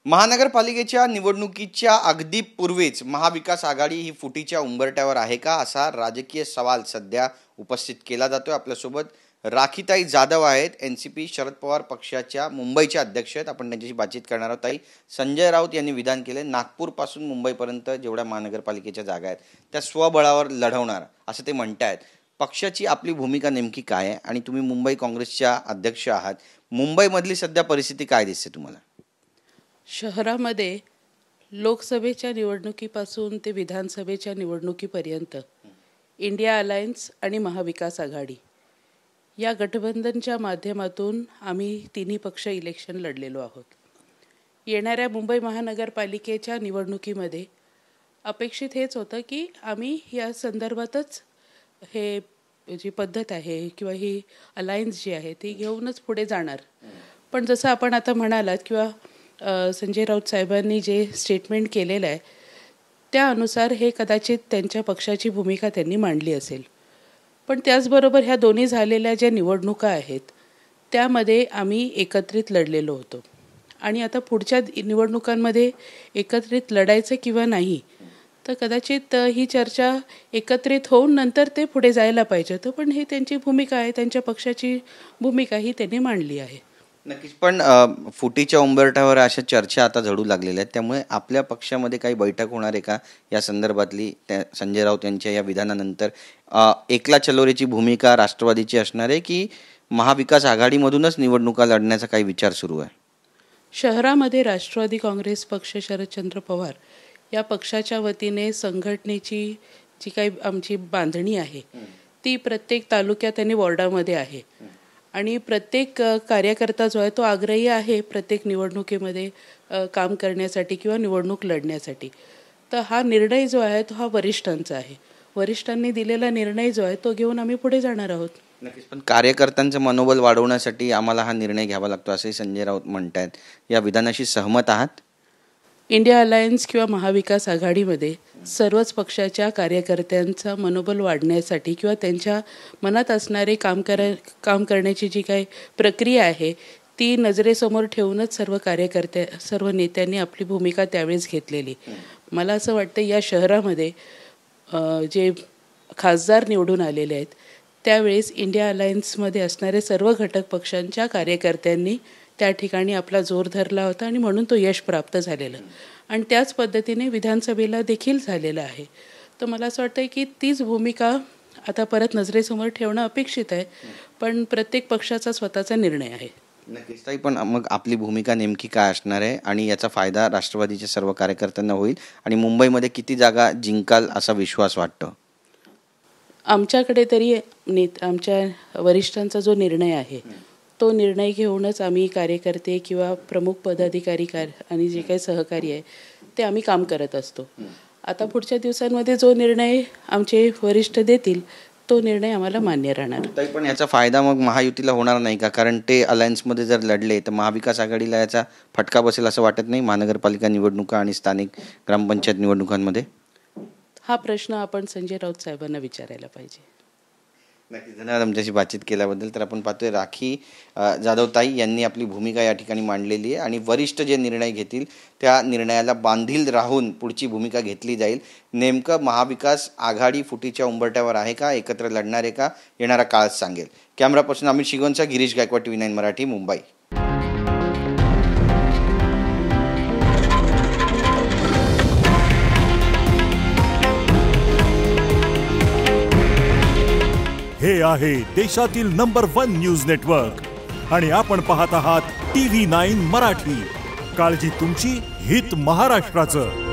महानगरपालिकेच्या निवडणुकीच्या अगदी पूर्वीच महाविकास आघाडी ही फुटीच्या उंबरठ्यावर आहे का, असा राजकीय सवाल सध्या उपस्थित केला जातोय। आपल्यासोबत राखीताई जाधव आहेत, एनसीपी शरद पवार पक्षाच्या मुंबईच्या अध्यक्ष आहेत। आपण त्यांच्याशी बातचीत करणार आहोत। ताई, संजय राऊत यांनी विधान केले, नागपूरपासून मुंबईपर्यंत जेवढ्या महानगरपालिकेच्या जागा आहेत त्या स्वबळावर लढवणार असं ते म्हणतायत। पक्षाची आपली भूमिका नेमकी काय आहे आणि तुम्ही मुंबई काँग्रेसच्या अध्यक्ष आहात, मुंबईमधली सध्या परिस्थिती काय दिसते तुम्हाला? शहरामध्ये लोकसभेच्या निवडणुकीपासून ते विधानसभेच्या निवडणुकीपर्यंत इंडिया अलायन्स आणि महाविकास आघाडी या गठबंधनच्या माध्यमातून आम्ही तिन्ही पक्ष इलेक्शन लढलेलो आहोत। येणाऱ्या मुंबई महानगरपालिकेच्या निवडणुकीमध्ये अपेक्षित हेच होतं की आम्ही या संदर्भातच हे जी पद्धत आहे किंवा ही अलायन्स जी आहे ती घेऊनच पुढे जाणार। पण जसं आपण आता म्हणालात किंवा संजय राऊत साहेबांनी जे स्टेटमेंट केलेलं आहे त्यानुसार हे कदाचित त्यांच्या पक्षाची भूमिका त्यांनी मांडली असेल। पण त्याचबरोबर ह्या दोन्ही झालेल्या ज्या निवडणुका आहेत त्यामध्ये आम्ही एकत्रित लढलेलो होतो आणि आता पुढच्या निवडणुकांमध्ये एकत्रित लढायचं किंवा नाही तर कदाचित ही चर्चा एकत्रित होऊन नंतर ते पुढे जायला पाहिजे होतं। पण ही त्यांची भूमिका आहे, त्यांच्या पक्षाची भूमिका ही त्यांनी मांडली आहे। नक्कीच, पण फुटीच्या उंबरठ्यावर अशा चर्चा आता झडू लागलेल्या आहेत, त्यामुळे आपल्या पक्षामध्ये काही बैठक होणार आहे का या संदर्भातली? त्या संजय राऊत यांच्या या विधानानंतर एकला चलोरेची भूमिका राष्ट्रवादीची असणार आहे की महाविकास आघाडीमधूनच निवडणुका लढण्याचा काही विचार सुरू आहे? शहरामध्ये राष्ट्रवादी काँग्रेस पक्ष, शरदचंद्र पवार या पक्षाच्या वतीने संघटनेची जी काही आमची बांधणी आहे ती प्रत्येक तालुक्यात आणि वॉर्डामध्ये आहे आणि प्रत्येक कार्यकर्ता जो आहे तो आग्रही आहे प्रत्येक निवडणुकीमध्ये काम करण्यासाठी किंवा निवडणूक लढण्यासाठी। तर हा निर्णय जो आहे तो हा वरिष्ठांचा आहे, वरिष्ठांनी दिलेला निर्णय जो आहे तो घेऊन आम्ही पुढे जाणार आहोत। नक्कीच, पण कार्यकर्त्यांचं मनोबल वाढवण्यासाठी आम्हाला हा निर्णय घ्यावा लागतो असे संजय राऊत म्हणतात, या विधानाशी सहमत आहात? इंडिया अलायन्स किंवा महाविकास आघाडीमध्ये सर्वच पक्षाच्या कार्यकर्त्यांचा मनोबल वाढण्यासाठी किंवा त्यांच्या मनात असणारे काम करण्याची जी काही प्रक्रिया आहे ती नजरेसमोर ठेवूनच सर्व नेत्यांनी आपली भूमिका त्यावेळेस घेतलेली। मला असं वाटतं या शहरामध्ये जे खासदार निवडून आलेले आहेत त्यावेळेस इंडिया अलायन्समध्ये असणारे सर्व घटक पक्षांच्या कार्यकर्त्यांनी त्या ठिकाणी आपला जोर धरला होता आणि म्हणून तो यश प्राप्त झालेलं आणि त्याच पद्धतीने विधानसभेला देखील झालेलं आहे। तर मला असं वाटतं की तीच भूमिका आता परत नजरेसमोर ठेवणं अपेक्षित आहे, पण प्रत्येक पक्षाचा स्वतःचा निर्णय आहे। नक्कीच ताई, पण मग आपली भूमिका नेमकी काय असणार आहे आणि याचा फायदा राष्ट्रवादीच्या सर्व कार्यकर्त्यांना होईल आणि मुंबईमध्ये किती जागा जिंकाल असा विश्वास वाटतो? आमच्याकडे तरी आमच्या वरिष्ठांचा जो निर्णय आहे तो निर्णय घेऊनच आम्ही कार्यकर्ते किंवा प्रमुख पदाधिकारी आणि जे काही सहकारी आहे ते आम्ही काम करत असतो। आता पुढच्या दिवसांमध्ये जो निर्णय आमचे वरिष्ठ देतील तो निर्णय आम्हाला मान्य राहणार। पण याचा फायदा मग महायुतीला होणार नाही का? कारण ते अलायन्समध्ये जर लढले तर महाविकास आघाडीला याचा फटका बसेल असं वाटत नाही महानगरपालिका निवडणुका आणि स्थानिक ग्रामपंचायत निवडणुकांमध्ये? हा प्रश्न आपण संजय राऊत साहेबांना विचारायला पाहिजे। नक्कीच, धन्यवाद आमच्याशी बातचीत केल्याबद्दल। तर आपण पाहतोय राखी जाधव ताई यांनी आपली भूमिका या ठिकाणी मांडलेली आहे आणि वरिष्ठ जे निर्णय घेतील त्या निर्णयाला बांधील राहून पुढची भूमिका घेतली जाईल। नेमकं महाविकास आघाडी फुटीच्या उंबरठ्यावर आहे का, एकत्र लढणार आहे का, येणारा काळच सांगेल। कॅमेरापासून अमित शिगोनचा गिरीश गायकवाड, TV9 मराठी, मुंबई। हे आहे देशातील नंबर 1 न्यूज नेटवर्क आणि आपण पाहत आहात TV9 मराठी। काळजी तुमची, हित महाराष्ट्राचं।